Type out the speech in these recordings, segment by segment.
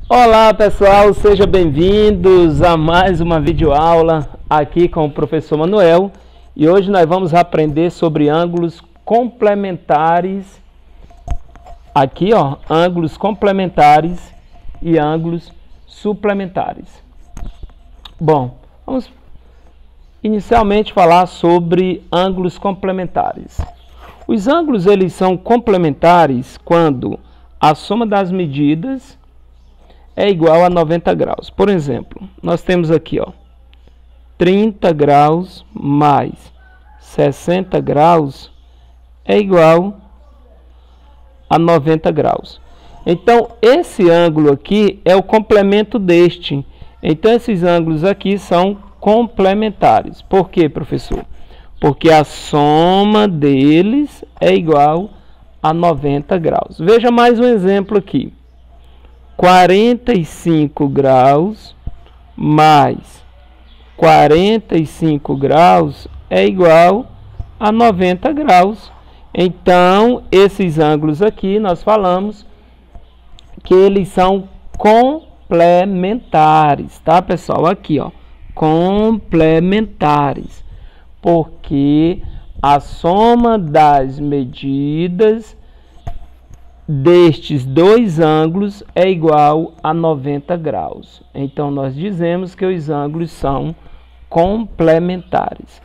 Olá pessoal, sejam bem-vindos a mais uma videoaula aqui com o professor Manuel. E hoje nós vamos aprender sobre ângulos complementares. Aqui ó, ângulos complementares e ângulos suplementares. Bom, vamos inicialmente falar sobre ângulos complementares. Os ângulos eles são complementares quando a soma das medidas é igual a 90 graus. Por exemplo, nós temos aqui, ó, 30 graus mais 60 graus é igual a 90 graus. Então, esse ângulo aqui é o complemento deste. Então, esses ângulos aqui são complementares. Por quê, professor? Porque a soma deles é igual a 90 graus. Veja mais um exemplo aqui. 45 graus mais 45 graus é igual a 90 graus. Então, esses ângulos aqui, nós falamos que eles são complementares, tá, pessoal? Aqui, ó, complementares, porque a soma das medidas destes dois ângulos é igual a 90 graus. Então, nós dizemos que os ângulos são complementares.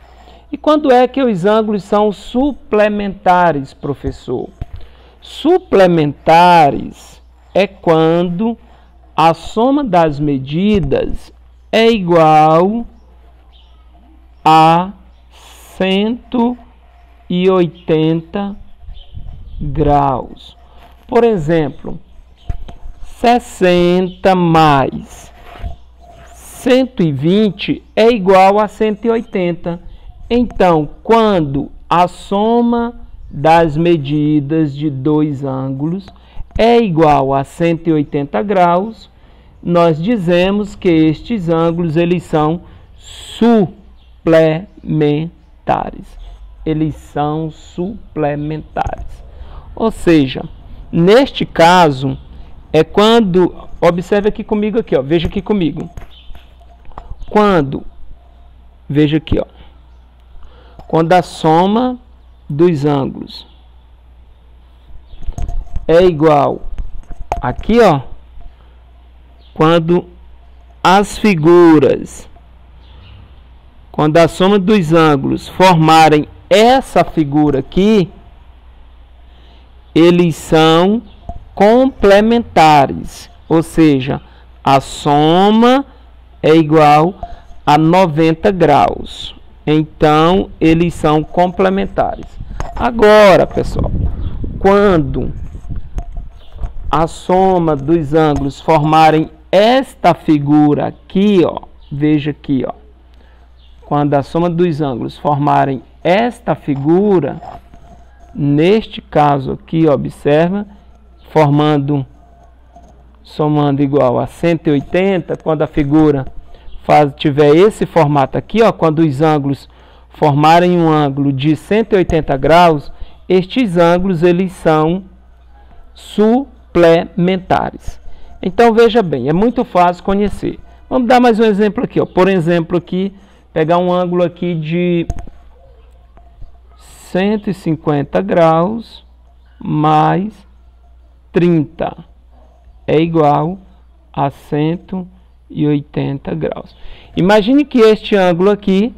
E quando é que os ângulos são suplementares, professor? Suplementares é quando a soma das medidas é igual a 180 graus. Por exemplo, 60 mais 120 é igual a 180. Então, quando a soma das medidas de dois ângulos é igual a 180 graus, nós dizemos que estes ângulos eles são suplementares. Eles são suplementares. Ou seja, neste caso, é quando, observe aqui comigo, aqui, ó, veja aqui comigo. Veja aqui, ó, quando a soma dos ângulos é igual, aqui, ó, quando a soma dos ângulos formarem essa figura aqui, eles são complementares, ou seja, a soma é igual a 90 graus. Então, eles são complementares. Agora, pessoal, quando a soma dos ângulos formarem esta figura aqui, ó, veja aqui, ó, quando a soma dos ângulos formarem esta figura, neste caso aqui, observa, somando igual a 180, quando a figura tiver esse formato aqui, ó, quando os ângulos formarem um ângulo de 180 graus, estes ângulos eles são suplementares. Então, veja bem, é muito fácil conhecer. Vamos dar mais um exemplo aqui, ó. Por exemplo, aqui, pegar um ângulo aqui de 150 graus mais 30 é igual a 180 graus. Imagine que este ângulo aqui,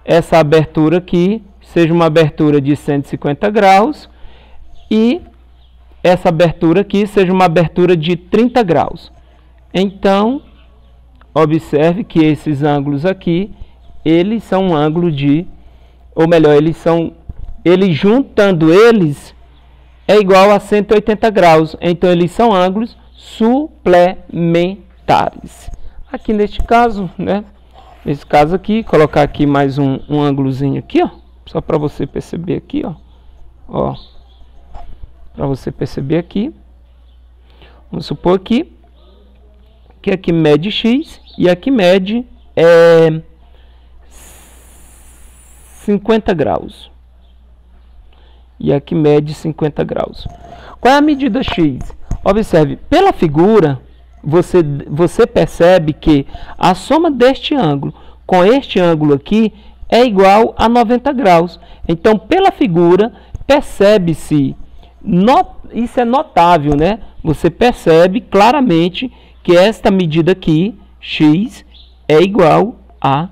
essa abertura aqui, seja uma abertura de 150 graus e essa abertura aqui seja uma abertura de 30 graus. Então, observe que esses ângulos aqui, eles são um ângulo de, ou melhor, eles juntando eles é igual a 180 graus. Então, eles são ângulos suplementares. Aqui neste caso, né? Nesse caso aqui, colocar aqui mais um ângulozinho aqui, ó. Só para você perceber aqui, ó. Ó. Para você perceber aqui. Vamos supor aqui que aqui mede x e aqui mede 50 graus. E aqui mede 50 graus. Qual é a medida x? Observe, pela figura, você percebe que a soma deste ângulo com este ângulo aqui é igual a 90 graus. Então, pela figura, percebe-se, isso é notável, né? Você percebe claramente que esta medida aqui, x, é igual a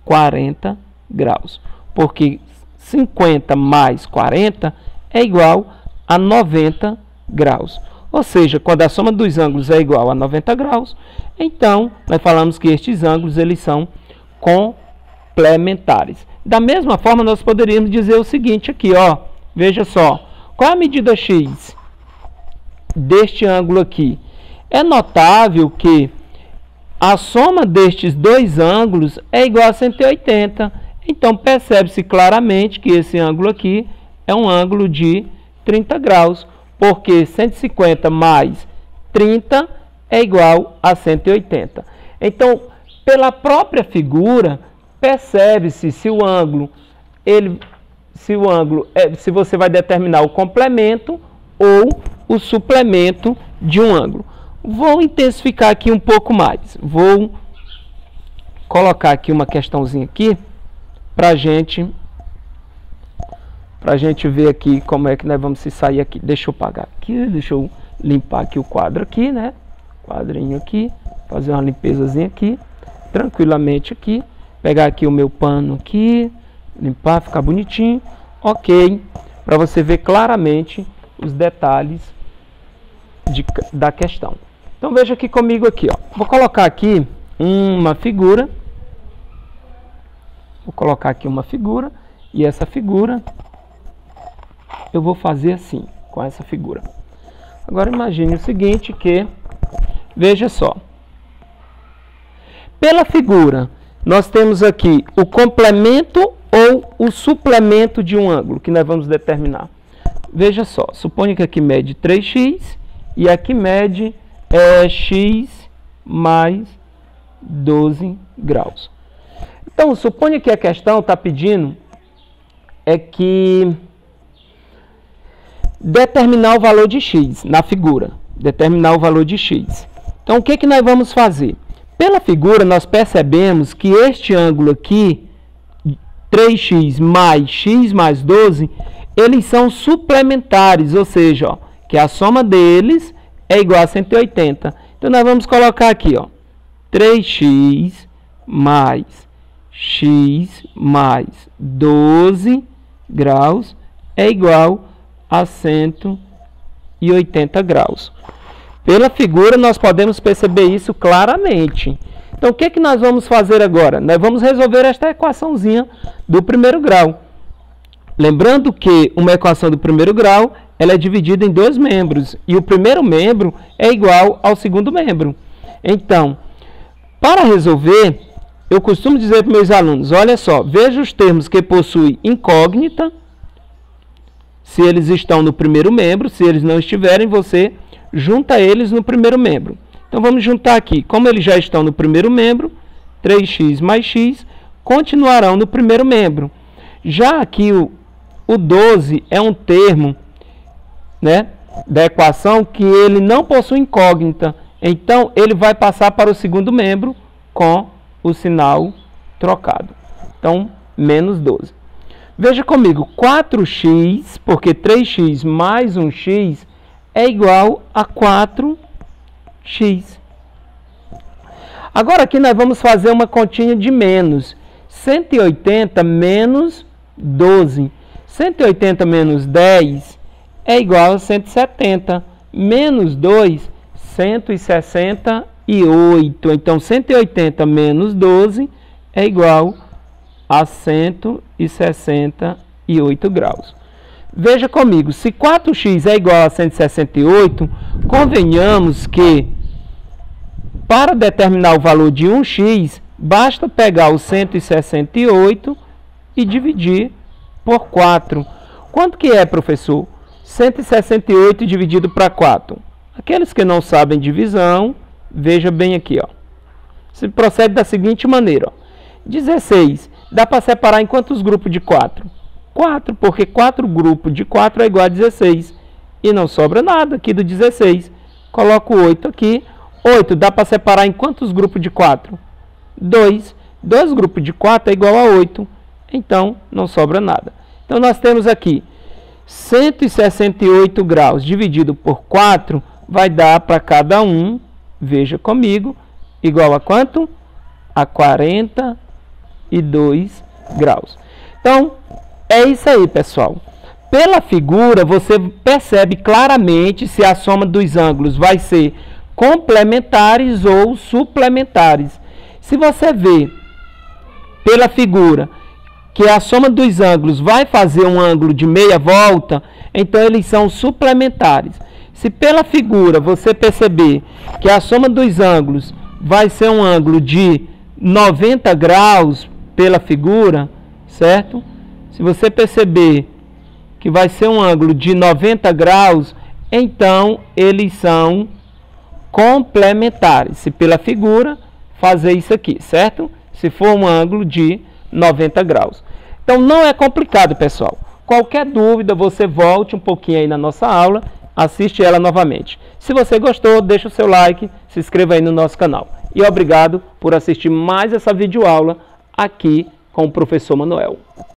40 graus. Porque 50 mais 40 é igual a 90 graus. Ou seja, quando a soma dos ângulos é igual a 90 graus, então nós falamos que estes ângulos eles são complementares. Da mesma forma, nós poderíamos dizer o seguinte aqui, ó, veja só, qual é a medida x deste ângulo aqui? É notável que a soma destes dois ângulos é igual a 180. Então, percebe-se claramente que esse ângulo aqui é um ângulo de 30 graus, porque 150 mais 30 é igual a 180. Então, pela própria figura, percebe-se se o ângulo, se você vai determinar o complemento ou o suplemento de um ângulo. Vou intensificar aqui um pouco mais. Vou colocar aqui uma questãozinha aqui para a gente ver aqui como é que nós vamos se sair aqui. Deixa eu apagar aqui, deixa eu limpar aqui o quadro aqui, né? Quadrinho aqui, fazer uma limpezazinha aqui, tranquilamente aqui. Pegar aqui o meu pano aqui, limpar, ficar bonitinho. Ok, para você ver claramente os detalhes da questão. Então veja aqui comigo aqui, ó. Vou colocar aqui uma figura. Vou colocar aqui uma figura e essa figura eu vou fazer assim, com essa figura. Agora imagine o seguinte que, veja só. Pela figura, nós temos aqui o complemento ou o suplemento de um ângulo, que nós vamos determinar. Veja só, suponha que aqui mede 3x e aqui mede x mais 12 graus. Então, suponha que a questão está pedindo que determinar o valor de x na figura. Determinar o valor de x. Então, o que nós vamos fazer? Pela figura, nós percebemos que este ângulo aqui, 3x mais 12, eles são suplementares, ou seja, ó, que a soma deles é igual a 180. Então, nós vamos colocar aqui, ó, 3x mais x mais 12 graus é igual a 180 graus. Pela figura, nós podemos perceber isso claramente. Então, o que nós vamos fazer agora? Nós vamos resolver esta equaçãozinha do primeiro grau. Lembrando que uma equação do primeiro grau, ela é dividida em dois membros. E o primeiro membro é igual ao segundo membro. Então, para resolver, eu costumo dizer para meus alunos, olha só, veja os termos que possuem incógnita, se eles estão no primeiro membro, se eles não estiverem, você junta eles no primeiro membro. Então, vamos juntar aqui. Como eles já estão no primeiro membro, 3x mais x continuarão no primeiro membro. Já aqui o 12 é um termo, né, da equação que ele não possui incógnita. Então, ele vai passar para o segundo membro com o sinal trocado. Então, menos 12. Veja comigo, 4x, porque 3x mais 1x é igual a 4x. Agora aqui nós vamos fazer uma continha de menos. 180 menos 12. 180 menos 10 é igual a 170. Menos 2, 168. Então, 180 menos 12 é igual a 168 graus. Veja comigo, se 4x é igual a 168, convenhamos que para determinar o valor de 1x, basta pegar o 168 e dividir por 4. Quanto que é, professor? 168 dividido para 4. Aqueles que não sabem divisão, veja bem aqui, ó. Se procede da seguinte maneira, ó. 16, dá para separar em quantos grupos de 4? 4, porque 4 grupos de 4 é igual a 16. E não sobra nada aqui do 16. Coloco 8 aqui. 8 dá para separar em quantos grupos de 4? 2. 2 grupos de 4 é igual a 8. Então, não sobra nada. Então, nós temos aqui 168 graus dividido por 4 vai dar para cada um, veja comigo, igual a quanto? A 42 graus. Então, é isso aí, pessoal. Pela figura, você percebe claramente se a soma dos ângulos vai ser complementares ou suplementares. Se você vê pela figura que a soma dos ângulos vai fazer um ângulo de meia volta, então eles são suplementares. Se pela figura você perceber que a soma dos ângulos vai ser um ângulo de 90 graus pela figura, certo? Se você perceber que vai ser um ângulo de 90 graus, então eles são complementares. Se pela figura fazer isso aqui, certo? Se for um ângulo de 90 graus. Então não é complicado, pessoal. Qualquer dúvida, você volte um pouquinho aí na nossa aula, assiste ela novamente. Se você gostou, deixa o seu like, se inscreva aí no nosso canal. E obrigado por assistir mais essa videoaula aqui com o professor Manuel.